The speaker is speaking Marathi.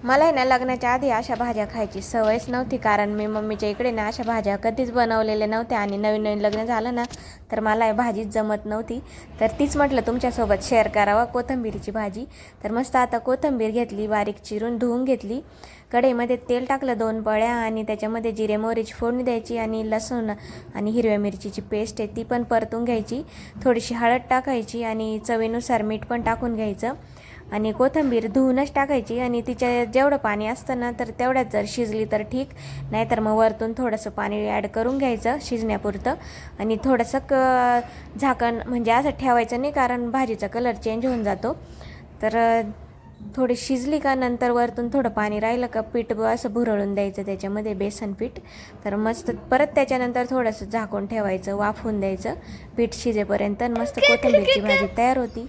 मला आहे ना लग्नाच्या आधी अशा भाज्या खायची सवयच नव्हती, कारण मी मम्मीच्या इकडे ना अशा भाज्या कधीच बनवलेल्या नव्हत्या आणि नवीन नवीन लग्न झालं ना तर मला भाजीच जमत नव्हती. तर तीच म्हटलं तुमच्यासोबत शेअर करावा कोथिंबीरीची भाजी. तर मस्त आता कोथिंबीर घेतली, बारीक चिरून धुवून घेतली, कढईमध्ये तेल टाकलं 2 पळ्या आणि त्याच्यामध्ये जिरे मोहरीची फोडणी द्यायची आणि लसूण आणि हिरव्या मिरचीची पेस्ट आहे ती पण परतून घ्यायची, थोडीशी हळद टाकायची आणि चवीनुसार मीठ पण टाकून घ्यायचं आणि कोथिंबीर धुवूनच टाकायची आणि तिच्या जेवढं पाणी असतं ना तर तेवढ्यात जर शिजली तर ठीक, नाहीतर मग वरतून थोडंसं पाणी ॲड करून घ्यायचं शिजण्यापुरतं आणि थोडंसं झाकण म्हणजे असं ठेवायचं नाही, कारण भाजीचा कलर चेंज होऊन जातो. तर थोडी शिजली का नंतर वरतून थोडं पाणी राहिलं का पीठ असं भुरळून द्यायचं त्याच्यामध्ये, बेसन पीठ. तर मस्त परत त्याच्यानंतर थोडंसं झाकून ठेवायचं, वाफवून द्यायचं पीठ शिजेपर्यंत. मस्त कोथिंबीरची भाजी तयार होती.